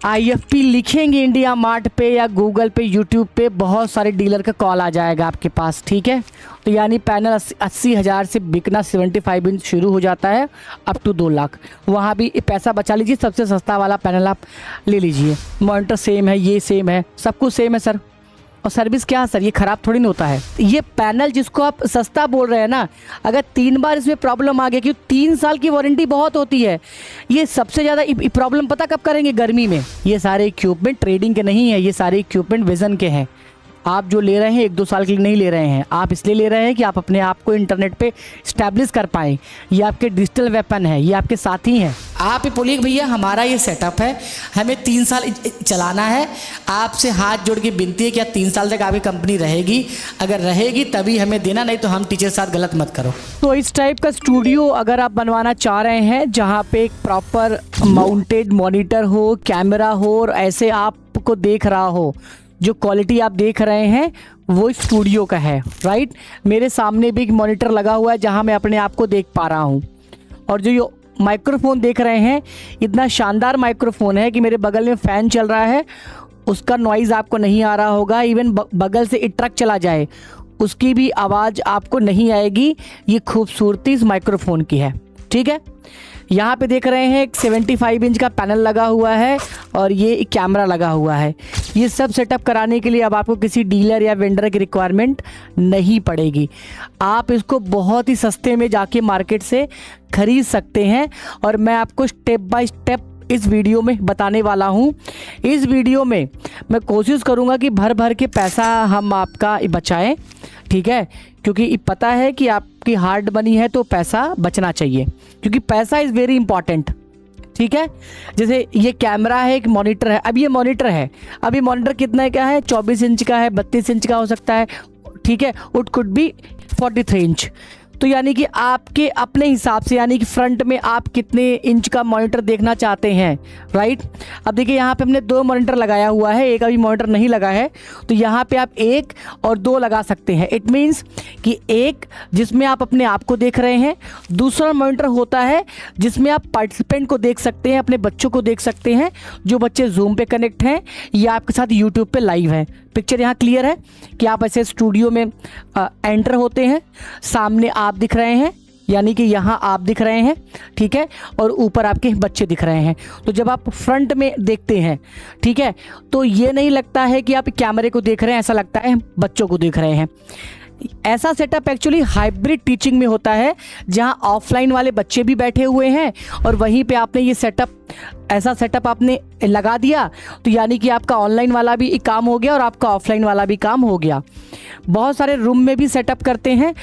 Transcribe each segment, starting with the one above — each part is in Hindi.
IFP लिखेंगे इंडिया मार्ट पे या गूगल पे, यूट्यूब पे, बहुत सारे डीलर का कॉल आ जाएगा आपके पास, ठीक है। तो यानी पैनल 80,000 से बिकना 75 इंच शुरू हो जाता है अप टू 2 लाख। वहाँ भी पैसा बचा लीजिए, सबसे सस्ता वाला पैनल आप ले लीजिए। मॉनिटर सेम है, ये सेम है, सब कुछ सेम है सर। और सर्विस क्या है सर, ये ख़राब थोड़ी ना होता है। ये पैनल जिसको आप सस्ता बोल रहे हैं ना, अगर 3 बार इसमें प्रॉब्लम आ गया, क्योंकि 3 साल की वारंटी बहुत होती है। ये सबसे ज़्यादा प्रॉब्लम पता कब करेंगे, गर्मी में। ये सारे इक्विपमेंट ट्रेडिंग के नहीं है, ये सारे इक्विपमेंट विज़न के हैं। आप जो ले रहे हैं 1-2 साल के लिए नहीं ले रहे हैं, आप इसलिए ले रहे हैं कि आप अपने आप को इंटरनेट पे इस्टेब्लिश कर पाएँ। ये आपके डिजिटल वेपन है, ये आपके साथी हैं। आप ही बोलिए भैया हमारा ये सेटअप है, हमें 3 साल चलाना है। आपसे हाथ जोड़ के विनती है कि 3 साल तक आपकी कंपनी रहेगी, अगर रहेगी तभी हमें देना, नहीं तो हम टीचर साथ गलत मत करो। तो इस टाइप का स्टूडियो अगर आप बनवाना चाह रहे हैं जहाँ पे एक प्रॉपर माउंटेड मॉनिटर हो, कैमरा हो और ऐसे आपको देख रहा हो, जो क्वालिटी आप देख रहे हैं वो स्टूडियो का है, राइट। मेरे सामने भी एक मॉनिटर लगा हुआ है जहां मैं अपने आप को देख पा रहा हूं। और जो ये माइक्रोफोन देख रहे हैं, इतना शानदार माइक्रोफोन है कि मेरे बगल में फ़ैन चल रहा है, उसका नॉइज़ आपको नहीं आ रहा होगा। इवन बगल से एक ट्रक चला जाए उसकी भी आवाज़ आपको नहीं आएगी। ये खूबसूरती इस माइक्रोफोन की है, ठीक है। यहाँ पे देख रहे हैं एक 75 इंच का पैनल लगा हुआ है और ये कैमरा लगा हुआ है। ये सब सेटअप कराने के लिए अब आपको किसी डीलर या वेंडर की रिक्वायरमेंट नहीं पड़ेगी। आप इसको बहुत ही सस्ते में जाके मार्केट से खरीद सकते हैं और मैं आपको स्टेप बाय स्टेप इस वीडियो में बताने वाला हूँ। इस वीडियो में मैं कोशिश करूँगा कि भर भर के पैसा हम आपका बचाएं, ठीक है, क्योंकि पता है कि आपकी हार्ड मनी है तो पैसा बचना चाहिए, क्योंकि पैसा इज़ वेरी इंपॉर्टेंट, ठीक है। जैसे ये कैमरा है, एक मॉनिटर है। अब ये मॉनिटर है, अब ये मॉनिटर कितना का है, 24 इंच का है, 32 इंच का हो सकता है, ठीक है। It could be 43 inch. तो यानी कि आपके अपने हिसाब से, यानी कि फ्रंट में आप कितने इंच का मॉनिटर देखना चाहते हैं, राइट। अब देखिए यहाँ पे हमने 2 मॉनिटर लगाया हुआ है, एक अभी मॉनिटर नहीं लगा है, तो यहाँ पे आप 1 और 2 लगा सकते हैं। इट मीन्स कि एक जिसमें आप अपने आप को देख रहे हैं, दूसरा मॉनिटर होता है जिसमें आप पार्टिसिपेंट को देख सकते हैं, अपने बच्चों को देख सकते हैं, जो बच्चे जूम पे कनेक्ट हैं या आपके साथ यूट्यूब पे लाइव हैं। पिक्चर यहाँ क्लियर है कि आप ऐसे स्टूडियो में एंटर होते हैं, सामने आप दिख रहे हैं, यानी कि यहाँ आप दिख रहे हैं, ठीक है, और ऊपर आपके बच्चे दिख रहे हैं। तो जब आप फ्रंट में देखते हैं, ठीक है, तो ये नहीं लगता है कि आप कैमरे को देख रहे हैं, ऐसा लगता है बच्चों को देख रहे हैं। ऐसा सेटअप एक्चुअली हाइब्रिड टीचिंग में होता है, जहाँ ऑफलाइन वाले बच्चे भी बैठे हुए हैं और वहीं पे आपने ये सेटअप, ऐसा सेटअप आपने लगा दिया, तो यानी कि आपका ऑनलाइन वाला भी काम हो गया और आपका ऑफलाइन वाला भी काम हो गया। बहुत सारे रूम में भी सेटअप करते हैं,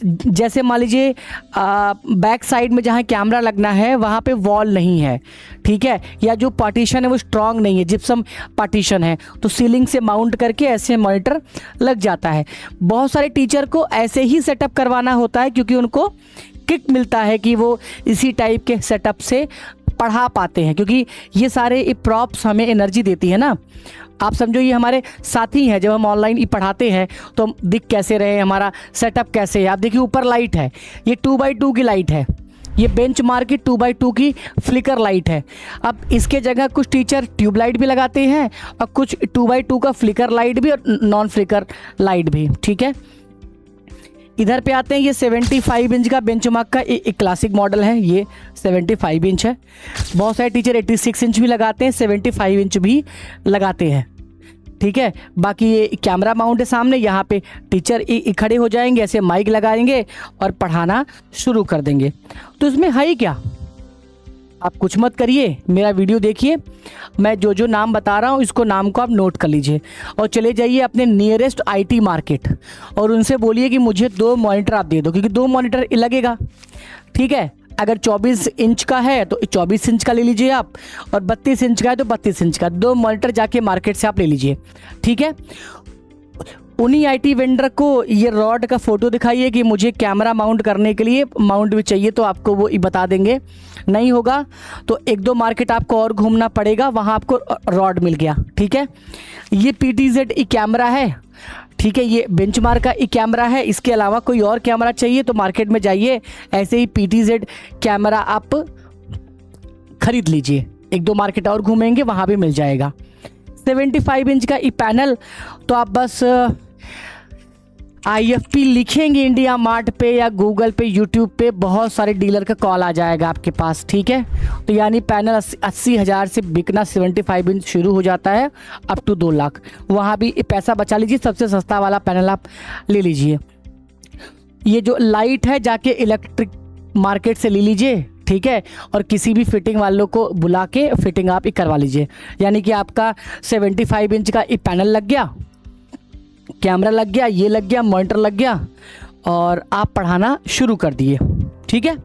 जैसे मान लीजिए बैक साइड में जहाँ कैमरा लगना है वहाँ पे वॉल नहीं है, ठीक है, या जो पार्टीशन है वो स्ट्रॉन्ग नहीं है, जिप्सम पार्टीशन है, तो सीलिंग से माउंट करके ऐसे मॉनिटर लग जाता है। बहुत सारे टीचर को ऐसे ही सेटअप करवाना होता है, क्योंकि उनको किक मिलता है कि वो इसी टाइप के सेटअप से पढ़ा पाते हैं, क्योंकि ये सारे प्रॉप्स हमें एनर्जी देती है ना। आप समझो ये हमारे साथी हैं, जब हम ऑनलाइन पढ़ाते हैं तो हम दिख कैसे रहे, हमारा सेटअप कैसे है। आप देखिए ऊपर लाइट है, ये 2x2 की लाइट है, ये बेंच मार्क की 2x2 की फ्लिकर लाइट है। अब इसके जगह कुछ टीचर ट्यूबलाइट भी लगाते हैं और कुछ 2x2 का फ्लिकर लाइट भी और नॉन फ्लिकर लाइट भी, ठीक है। इधर पे आते हैं, ये 75 इंच का बेंचमार्क का एक क्लासिक मॉडल है, ये 75 इंच है। बहुत सारे टीचर 86 इंच भी लगाते हैं, 75 इंच भी लगाते हैं, ठीक है। बाकी ये कैमरा माउंट है सामने, यहाँ पे टीचर खड़े हो जाएंगे, ऐसे माइक लगाएंगे और पढ़ाना शुरू कर देंगे। तो इसमें है ही क्या, आप कुछ मत करिए, मेरा वीडियो देखिए, मैं जो जो नाम बता रहा हूँ इसको नाम को आप नोट कर लीजिए और चले जाइए अपने नियरेस्ट IT मार्केट और उनसे बोलिए कि मुझे 2 मॉनिटर आप दे दो, क्योंकि 2 मॉनिटर लगेगा, ठीक है। अगर 24 इंच का है तो 24 इंच का ले लीजिए आप, और 32 इंच का है तो 32 इंच का, 2 मॉनिटर जाके मार्केट से आप ले लीजिए, ठीक है। उन्हीं IT वेंडर को ये रॉड का फ़ोटो दिखाइए कि मुझे कैमरा माउंट करने के लिए माउंट भी चाहिए, तो आपको वो बता देंगे। नहीं होगा तो 1-2 मार्केट आपको और घूमना पड़ेगा, वहाँ आपको रॉड मिल गया, ठीक है। ये PTZ कैमरा है, ठीक है, ये बेंचमार्क का कैमरा है। इसके अलावा कोई और कैमरा चाहिए तो मार्केट में जाइए, ऐसे ही PTZ कैमरा आप खरीद लीजिए, एक दो मार्केट और घूमेंगे, वहाँ भी मिल जाएगा। 75 इंच का ई पैनल, तो आप बस IFP लिखेंगे इंडिया मार्ट पे या गूगल पे, यूट्यूब पे, बहुत सारे डीलर का कॉल आ जाएगा आपके पास, ठीक है। तो यानी पैनल 80,000 से बिकना 75 इंच शुरू हो जाता है अप टू 2 लाख। वहाँ भी पैसा बचा लीजिए, सबसे सस्ता वाला पैनल आप ले लीजिए। ये जो लाइट है जाके इलेक्ट्रिक मार्केट से ले लीजिए, ठीक है, और किसी भी फिटिंग वालों को बुला के फिटिंग आप ही करवा लीजिए। यानी कि आपका 75 इंच का ई पैनल लग गया, कैमरा लग गया, ये लग गया, मॉनिटर लग गया, और आप पढ़ाना शुरू कर दिए, ठीक है।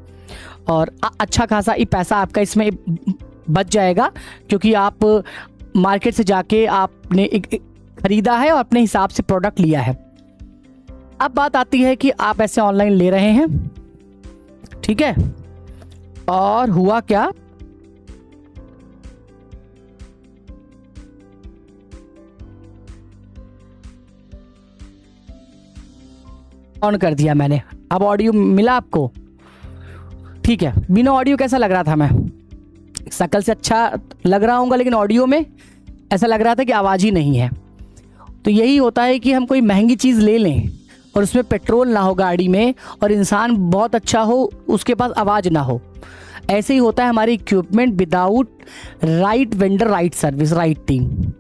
और अच्छा खासा ई पैसा आपका इसमें बच जाएगा, क्योंकि आप मार्केट से जाके आपने खरीदा है और अपने हिसाब से प्रोडक्ट लिया है। अब बात आती है कि आप ऐसे ऑनलाइन ले रहे हैं, ठीक है, और हुआ क्या, ऑन कर दिया मैंने। अब ऑडियो मिला आपको, ठीक है। बिना ऑडियो कैसा लग रहा था मैं? शक्ल से अच्छा लग रहा हूँगा, लेकिन ऑडियो में ऐसा लग रहा था कि आवाज़ ही नहीं है। तो यही होता है कि हम कोई महंगी चीज़ ले लें और उसमें पेट्रोल ना हो गाड़ी में, और इंसान बहुत अच्छा हो, उसके पास आवाज़ ना हो। ऐसे ही होता है हमारी equipment without right vendor, right service, right team.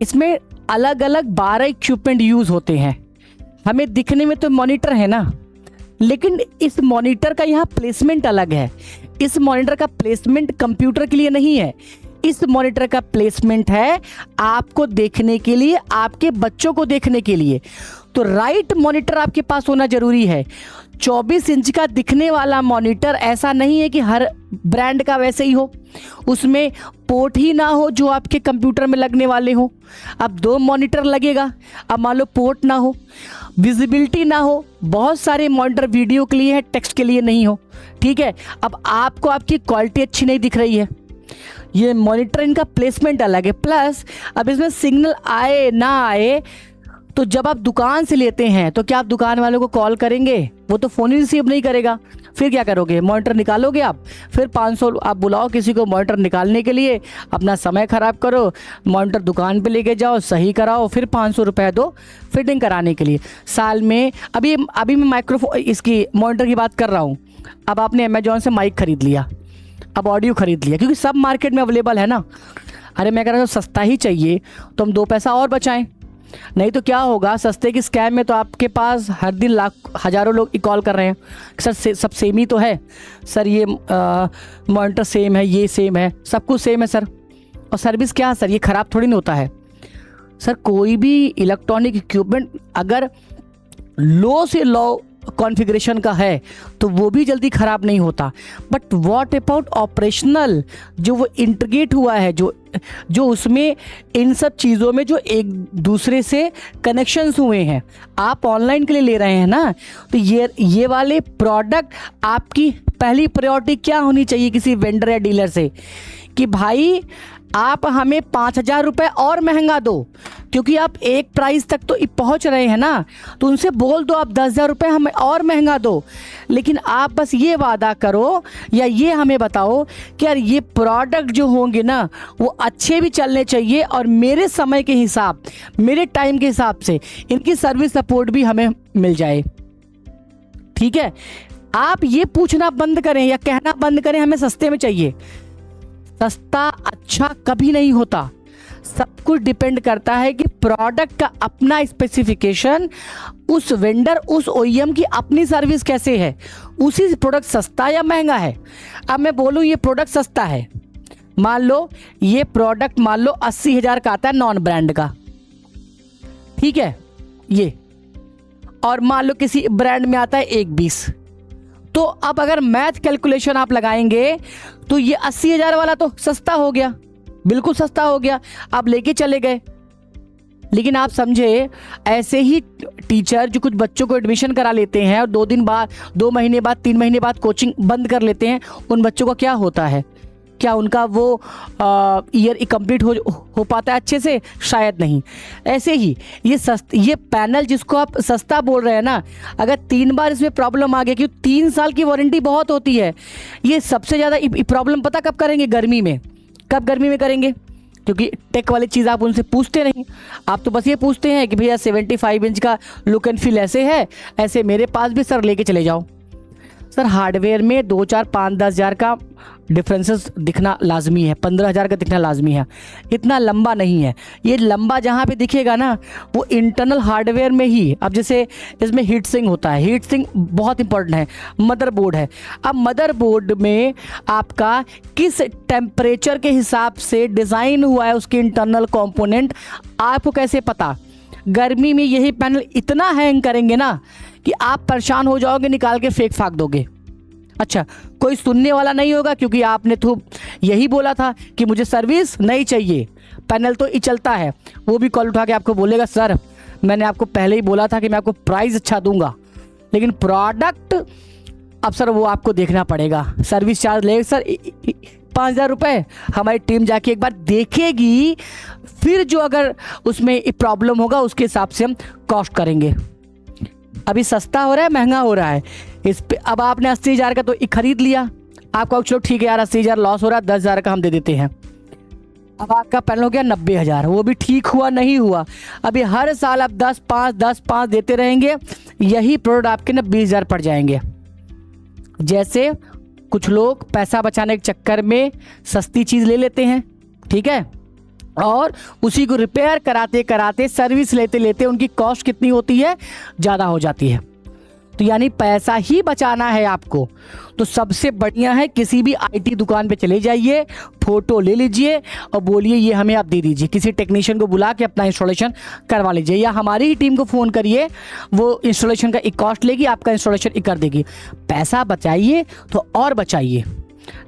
इसमें अलग अलग 12 इक्विपमेंट यूज़ होते हैं। हमें दिखने में तो मॉनिटर है ना, लेकिन इस मॉनिटर का यहाँ प्लेसमेंट अलग है। इस मॉनिटर का प्लेसमेंट कंप्यूटर के लिए नहीं है, इस मॉनिटर का प्लेसमेंट है आपको देखने के लिए, आपके बच्चों को देखने के लिए। तो राइट मॉनिटर आपके पास होना जरूरी है। 24 इंच का दिखने वाला मॉनिटर ऐसा नहीं है कि हर ब्रांड का वैसे ही हो, उसमें पोर्ट ही ना हो जो आपके कंप्यूटर में लगने वाले हो। अब 2 मॉनिटर लगेगा, अब मान लो पोर्ट ना हो, विजिबिलिटी ना हो। बहुत सारे मॉनिटर वीडियो के लिए है, टेक्स्ट के लिए नहीं हो, ठीक है। अब आपको आपकी क्वालिटी अच्छी नहीं दिख रही है, ये मॉनिटर इनका प्लेसमेंट अलग है। प्लस अब इसमें सिग्नल आए ना आए, तो जब आप दुकान से लेते हैं तो क्या आप दुकान वालों को कॉल करेंगे? वो तो फ़ोन ही रिसीव नहीं करेगा। फिर क्या करोगे? मॉनिटर निकालोगे आप, फिर 500 आप बुलाओ किसी को मॉनिटर निकालने के लिए, अपना समय ख़राब करो, मॉनिटर दुकान पे लेके जाओ, सही कराओ, फिर 500 रुपये दो फिटिंग कराने के लिए। साल में अभी मैं माइक्रोफोन इसकी मॉनिटर की बात कर रहा हूँ। अब आपने अमेजोन से माइक खरीद लिया, अब ऑडियो खरीद लिया, क्योंकि सब मार्केट में अवेलेबल है ना। अरे मैं कह रहा हूँ सस्ता ही चाहिए तो हम 2 पैसा और बचाएं। नहीं तो क्या होगा, सस्ते की स्कैम में तो आपके पास हर दिन हज़ारों लोग कॉल कर रहे हैं, सर सब सेम ही तो है सर, ये मॉनिटर सेम है, ये सेम है, सब कुछ सेम है सर। और सर्विस क्या सर, ये ख़राब थोड़ी नहीं होता है सर। कोई भी इलेक्ट्रॉनिक इक्विपमेंट अगर लो से लो कॉन्फ़िगरेशन का है तो वो भी जल्दी ख़राब नहीं होता। बट व्हाट अबाउट ऑपरेशनल, जो वो इंटीग्रेट हुआ है, जो उसमें इन सब चीज़ों में जो एक दूसरे से कनेक्शंस हुए हैं, आप ऑनलाइन के लिए ले रहे हैं ना, तो ये वाले प्रोडक्ट आपकी पहली प्रायोरिटी क्या होनी चाहिए किसी वेंडर या डीलर से, कि भाई आप हमें 5,000 रुपये और महंगा दो, क्योंकि आप एक प्राइस तक तो पहुंच रहे हैं ना। तो उनसे बोल दो आप 10,000 रुपये हमें और महंगा दो, लेकिन आप बस ये वादा करो या ये हमें बताओ कि यार ये प्रोडक्ट जो होंगे ना वो अच्छे भी चलने चाहिए, और मेरे समय के हिसाब, मेरे टाइम के हिसाब से इनकी सर्विस सपोर्ट भी हमें मिल जाए, ठीक है। आप ये पूछना बंद करें या कहना बंद करें हमें सस्ते में चाहिए। सस्ता अच्छा कभी नहीं होता। सब कुछ डिपेंड करता है कि प्रोडक्ट का अपना स्पेसिफिकेशन, उस वेंडर, उस ओईएम की अपनी सर्विस कैसे है, उसी प्रोडक्ट सस्ता या महंगा है। अब मैं बोलूँ ये प्रोडक्ट सस्ता है, मान लो ये प्रोडक्ट मान लो 80,000 का आता है नॉन ब्रांड का, ठीक है ये, और मान लो किसी ब्रांड में आता है 1,20,000। तो अब अगर मैथ कैलकुलेशन आप लगाएंगे तो ये 80,000 वाला तो सस्ता हो गया, बिल्कुल सस्ता हो गया, आप लेके चले गए। लेकिन आप समझे, ऐसे ही टीचर जो कुछ बच्चों को एडमिशन करा लेते हैं और 2 दिन बाद, 2 महीने बाद, 3 महीने बाद कोचिंग बंद कर लेते हैं, उन बच्चों का क्या होता है? क्या उनका वो ईयर कंप्लीट हो पाता है अच्छे से? शायद नहीं। ऐसे ही ये पैनल जिसको आप सस्ता बोल रहे हैं ना, अगर 3 बार इसमें प्रॉब्लम आ गया, क्योंकि 3 साल की वारंटी बहुत होती है। ये सबसे ज़्यादा प्रॉब्लम पता कब करेंगे? गर्मी में। कब गर्मी में करेंगे? क्योंकि टेक वाली चीज़ आप उनसे पूछते नहीं, आप तो बस ये पूछते हैं कि भैया 75 इंच का लुक एंड फील ऐसे है, ऐसे मेरे पास भी सर लेके चले जाओ। सर हार्डवेयर में 2, 4, 5, 10 हज़ार का डिफरेंसेस दिखना लाजमी है, 15,000 का दिखना लाजमी है, इतना लंबा नहीं है। ये लंबा जहाँ पे दिखेगा ना वो इंटरनल हार्डवेयर में ही। अब जैसे इसमें हीट सिंक होता है, हीट सिंक बहुत इंपॉर्टेंट है, मदरबोर्ड है। अब मदरबोर्ड में आपका किस टेम्परेचर के हिसाब से डिज़ाइन हुआ है उसके इंटरनल कंपोनेंट, आपको कैसे पता? गर्मी में यही पैनल इतना हैंग करेंगे ना कि आप परेशान हो जाओगे, निकाल के फेंक फाक दोगे। अच्छा, कोई सुनने वाला नहीं होगा क्योंकि आपने तो यही बोला था कि मुझे सर्विस नहीं चाहिए, पैनल तो ही चलता है। वो भी कॉल उठा के आपको बोलेगा सर मैंने आपको पहले ही बोला था कि मैं आपको प्राइस अच्छा दूंगा, लेकिन प्रोडक्ट अब सर वो आपको देखना पड़ेगा। सर्विस चार्ज लेगा सर 5,000 रुपये, हमारी टीम जाके एक बार देखेगी, फिर जो अगर उसमें प्रॉब्लम होगा उसके हिसाब से हम कॉस्ट करेंगे। अभी सस्ता हो रहा है महंगा हो रहा है इस पे। अब आपने 80,000 का तो खरीद लिया, आपका चलो ठीक है यार 80,000 लॉस हो रहा है, 10,000 का हम दे देते हैं। अब आपका पैनल हो गया 90,000, वो भी ठीक हुआ नहीं हुआ। अभी हर साल आप 10-5 देते रहेंगे, यही प्रोडक्ट आपके ना 20,000 पड़ जाएंगे। जैसे कुछ लोग पैसा बचाने के चक्कर में सस्ती चीज़ ले लेते हैं, ठीक है, और उसी को रिपेयर कराते कराते सर्विस लेते लेते उनकी कॉस्ट कितनी होती है? ज़्यादा हो जाती है। तो यानी पैसा ही बचाना है आपको, तो सबसे बढ़िया है किसी भी आईटी दुकान पे चले जाइए, फ़ोटो ले लीजिए और बोलिए ये हमें आप दे दीजिए। किसी टेक्नीशियन को बुला के अपना इंस्टॉलेशन करवा लीजिए, या हमारी ही टीम को फ़ोन करिए, वो इंस्टॉलेशन का एक कॉस्ट लेगी, आपका इंस्टॉलेशन एक कर देगी। पैसा बचाइए तो और बचाइए,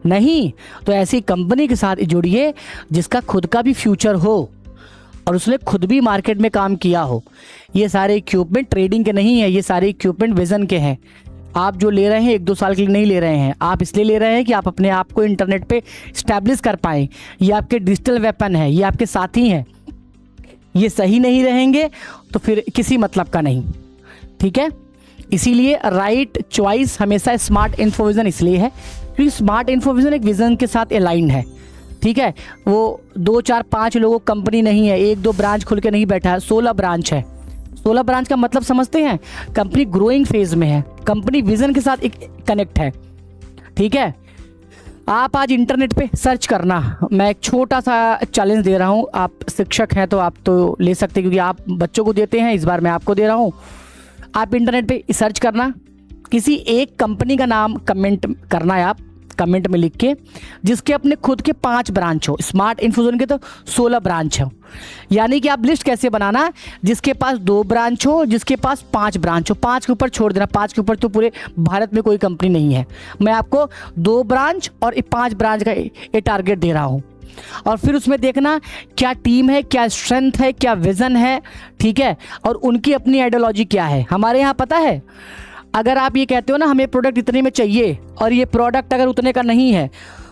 नहीं तो ऐसी कंपनी के साथ जुड़िए जिसका खुद का भी फ्यूचर हो और उसने खुद भी मार्केट में काम किया हो। ये सारे इक्विपमेंट ट्रेडिंग के नहीं है, ये सारे इक्विपमेंट विजन के हैं। आप जो ले रहे हैं 1-2 साल के लिए नहीं ले रहे हैं, आप इसलिए ले रहे हैं कि आप अपने आप को इंटरनेट पे स्टैब्लिश कर पाएँ। ये आपके डिजिटल वेपन है, ये आपके साथी हैं। ये सही नहीं रहेंगे तो फिर किसी मतलब का नहीं, ठीक है। इसीलिए राइट चॉइस हमेशा स्मार्ट इन्फोविजन इसलिए है क्योंकि स्मार्ट इन्फोविजन एक विज़न के साथ अलाइंड है, ठीक है। वो 2, 4, 5 लोगों कंपनी नहीं है, 1-2 ब्रांच खुल के नहीं बैठा है, 16 ब्रांच है। 16 ब्रांच का मतलब समझते हैं? कंपनी ग्रोइंग फेज में है, कंपनी विज़न के साथ एक कनेक्ट है, ठीक है। आप आज इंटरनेट पे सर्च करना, मैं एक छोटा सा चैलेंज दे रहा हूँ, आप शिक्षक हैं तो आप तो ले सकते हैं क्योंकि आप बच्चों को देते हैं, इस बार मैं आपको दे रहा हूँ। आप इंटरनेट पे सर्च करना, किसी एक कंपनी का नाम कमेंट करना है, आप कमेंट में लिख के, जिसके अपने खुद के 5 ब्रांच हो। स्मार्ट इन्फोविजन के तो 16 ब्रांच हो, यानी कि आप लिस्ट कैसे बनाना, जिसके पास 2 ब्रांच हो, जिसके पास 5 ब्रांच हो। 5 के ऊपर छोड़ देना, 5 के ऊपर तो पूरे भारत में कोई कंपनी नहीं है। मैं आपको 2 ब्रांच और 5 ब्रांच का ये टारगेट दे रहा हूँ, और फिर उसमें देखना क्या टीम है, क्या स्ट्रेंथ है, क्या विज़न है, ठीक है, और उनकी अपनी आइडियोलॉजी क्या है। हमारे यहाँ पता है, अगर आप ये कहते हो ना हमें प्रोडक्ट इतने में चाहिए और ये प्रोडक्ट अगर उतने का नहीं है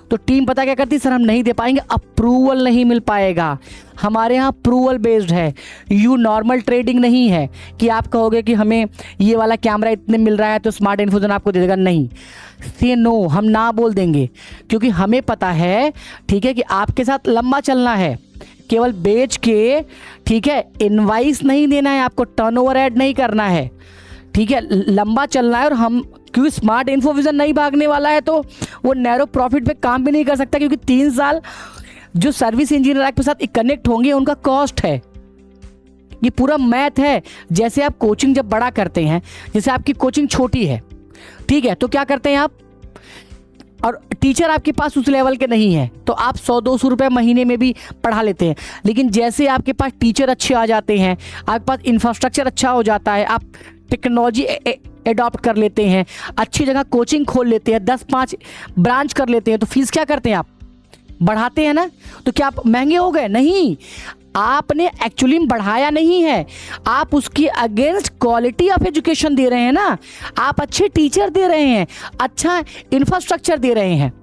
तो टीम पता क्या करती, सर हम नहीं दे पाएंगे, अप्रूवल नहीं मिल पाएगा। हमारे यहाँ अप्रूवल बेस्ड है, यू नॉर्मल ट्रेडिंग नहीं है कि आप कहोगे कि हमें ये वाला कैमरा इतने मिल रहा है तो स्मार्ट इन्फोविजन आपको दे देगा। नहीं, से नो, हम ना बोल देंगे क्योंकि हमें पता है, ठीक है, कि आपके साथ लंबा चलना है, केवल बेच के, ठीक है, इनवाइस नहीं देना है आपको, टर्नओवर ऐड नहीं करना है, ठीक है, लंबा चलना है। और हम क्योंकि स्मार्ट इन्फोविजन नहीं भागने वाला है तो वो नैरो प्रॉफिट पे काम भी नहीं कर सकता, क्योंकि 3 साल जो सर्विस इंजीनियर आपके साथ कनेक्ट होंगे उनका कॉस्ट है। ये पूरा मैथ है। जैसे आप कोचिंग जब बड़ा करते हैं, जैसे आपकी कोचिंग छोटी है, ठीक है, तो क्या करते हैं आप, और टीचर आपके पास उस लेवल के नहीं है तो आप 100-200 रुपये महीने में भी पढ़ा लेते हैं। लेकिन जैसे आपके पास टीचर अच्छे आ जाते हैं, आपके पास इंफ्रास्ट्रक्चर अच्छा हो जाता है, आप टेक्नोलॉजी एडॉप्ट कर लेते हैं, अच्छी जगह कोचिंग खोल लेते हैं, 10-5 ब्रांच कर लेते हैं, तो फीस क्या करते हैं आप, बढ़ाते हैं ना। तो क्या आप महंगे हो गए? नहीं, आपने एक्चुअली बढ़ाया नहीं है, आप उसकी अगेंस्ट क्वालिटी ऑफ एजुकेशन दे रहे हैं ना। आप अच्छे टीचर दे रहे हैं, अच्छा इंफ्रास्ट्रक्चर दे रहे हैं।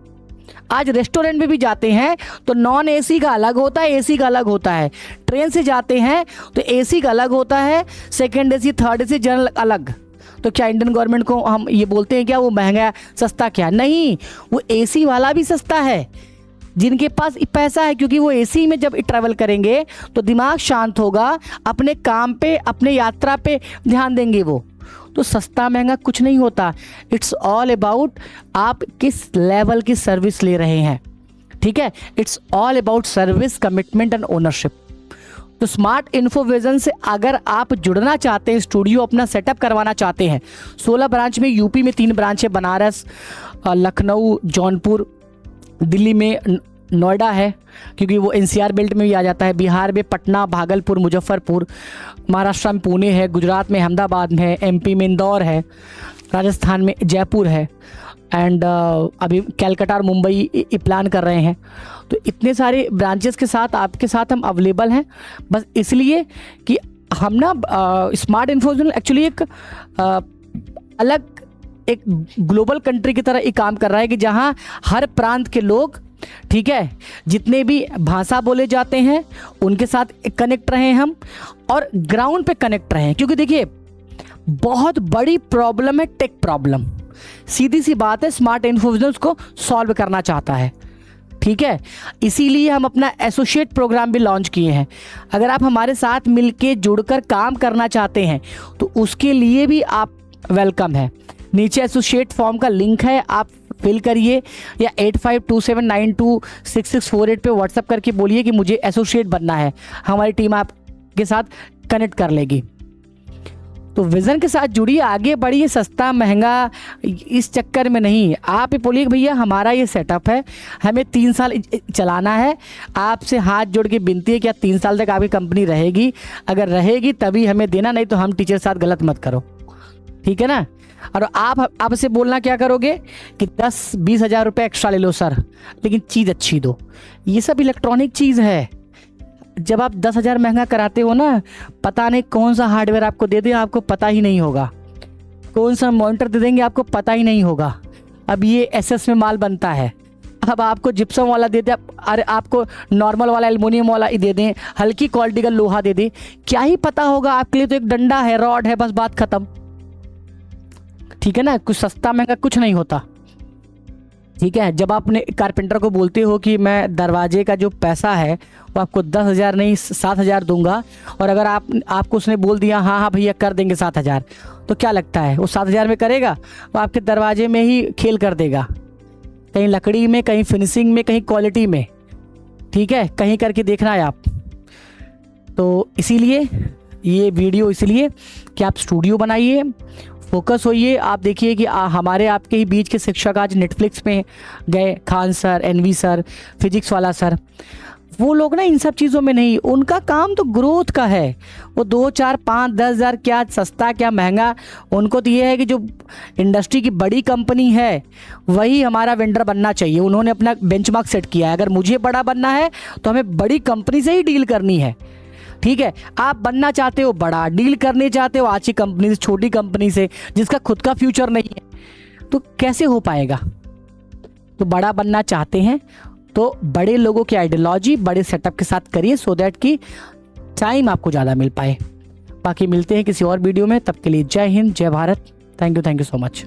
आज रेस्टोरेंट में भी जाते हैं तो नॉन एसी का अलग होता है, एसी का अलग होता है। ट्रेन से जाते हैं तो एसी का अलग होता है, second AC, third AC, general अलग। तो क्या इंडियन गवर्नमेंट को हम ये बोलते हैं क्या वो महंगा सस्ता? क्या नहीं, वो एसी वाला भी सस्ता है, जिनके पास पैसा है, क्योंकि वो एसी में जब ट्रैवल करेंगे तो दिमाग शांत होगा, अपने काम पे, अपने यात्रा पे ध्यान देंगे वो। तो सस्ता महंगा कुछ नहीं होता, इट्स ऑल अबाउट आप किस लेवल की सर्विस ले रहे हैं, ठीक है। It's all about service, commitment and ownership. तो स्मार्ट इन्फोविजन से अगर आप जुड़ना चाहते हैं, स्टूडियो अपना सेटअप करवाना चाहते हैं, 16 ब्रांच में, यूपी में 3 ब्रांच है, बनारस, लखनऊ, जौनपुर, दिल्ली में नोएडा है क्योंकि वो एनसीआर बेल्ट में भी आ जाता है, बिहार में पटना, भागलपुर, मुजफ्फरपुर, महाराष्ट्र में पुणे है, गुजरात में अहमदाबाद में है, एमपी में इंदौर है, राजस्थान में जयपुर है, एंड अभी कैलकाटा और मुंबई प्लान कर रहे हैं। तो इतने सारे ब्रांचेस के साथ आपके साथ हम अवेलेबल हैं, बस इसलिए कि हम ना स्मार्ट इन्फोविजन एक्चुअली एक अलग एक ग्लोबल कंट्री की तरह एक काम कर रहा है कि जहां हर प्रांत के लोग, ठीक है, जितने भी भाषा बोले जाते हैं उनके साथ कनेक्ट रहें हम, और ग्राउंड पे कनेक्ट रहें। क्योंकि देखिए बहुत बड़ी प्रॉब्लम है टेक प्रॉब्लम, सीधी सी बात है, स्मार्ट इन्फोविजन को सॉल्व करना चाहता है, ठीक है। इसीलिए हम अपना एसोसिएट प्रोग्राम भी लॉन्च किए हैं। अगर आप हमारे साथ मिलके जुड़कर काम करना चाहते हैं तो उसके लिए भी आप वेलकम है। नीचे एसोसिएट फॉर्म का लिंक है, आप फिल करिए, या 8527926648 पे व्हाट्सएप करके बोलिए कि मुझे एसोसिएट बनना है, हमारी टीम आपके साथ कनेक्ट कर लेगी। तो विज़न के साथ जुड़िए, आगे बढ़िए, सस्ता महंगा इस चक्कर में नहीं। आप ही बोलिए भैया हमारा ये सेटअप है, हमें 3 साल चलाना है, आपसे हाथ जोड़ के विनती है कि 3 साल तक आपकी कंपनी रहेगी, अगर रहेगी तभी हमें देना, नहीं तो हम टीचर साथ गलत मत करो, ठीक है ना। और आप से बोलना क्या करोगे कि 10-20 हज़ार रुपये एक्स्ट्रा ले लो सर, लेकिन चीज़ अच्छी दो। ये सब इलेक्ट्रॉनिक चीज़ है, जब आप 10,000 महंगा कराते हो ना, पता नहीं कौन सा हार्डवेयर आपको दे दें, आपको पता ही नहीं होगा, कौन सा मॉनिटर दे देंगे आपको पता ही नहीं होगा। अब ये एसएस में माल बनता है, अब आपको जिप्सम वाला दे दें, अरे आपको नॉर्मल वाला एल्युमिनियम वाला ही दे दें, हल्की क्वालिटी का लोहा दे दें, क्या ही पता होगा आपके लिए। तो एक डंडा है, रॉड है, बस बात खत्म, ठीक है ना। कुछ सस्ता महंगा कुछ नहीं होता, ठीक है। जब आप अपने कारपेंटर को बोलते हो कि मैं दरवाजे का जो पैसा है वो आपको 10,000 नहीं 7,000 दूंगा, और अगर आपको उसने बोल दिया हाँ हाँ भैया कर देंगे 7,000, तो क्या लगता है वो 7,000 में करेगा? वो आपके दरवाजे में ही खेल कर देगा, कहीं लकड़ी में, कहीं फिनिशिंग में, कहीं क्वालिटी में, ठीक है, कहीं करके देखना है आप। तो इसीलिए ये वीडियो इसलिए कि आप स्टूडियो बनाइए, फोकस होइए। आप देखिए कि हमारे आपके ही बीच के शिक्षक आज नेटफ्लिक्स में गए, Khan sir, NV sir, physics वाला सर, वो लोग ना इन सब चीज़ों में नहीं, उनका काम तो ग्रोथ का है। वो 2, 4, 5, 10 हज़ार क्या सस्ता क्या महंगा, उनको तो ये है कि जो इंडस्ट्री की बड़ी कंपनी है वही हमारा वेंडर बनना चाहिए। उन्होंने अपना बेंचमार्क सेट किया है, अगर मुझे बड़ा बनना है तो हमें बड़ी कंपनी से ही डील करनी है, ठीक है। आप बनना चाहते हो बड़ा, डील करने चाहते हो अच्छी कंपनी से, छोटी कंपनी से जिसका खुद का फ्यूचर नहीं है, तो कैसे हो पाएगा। तो बड़ा बनना चाहते हैं तो बड़े लोगों की आइडियोलॉजी, बड़े सेटअप के साथ करिए, सो दैट कि टाइम आपको ज़्यादा मिल पाए। बाकी मिलते हैं किसी और वीडियो में, तब के लिए जय हिंद, जय Bharat, thank you so much.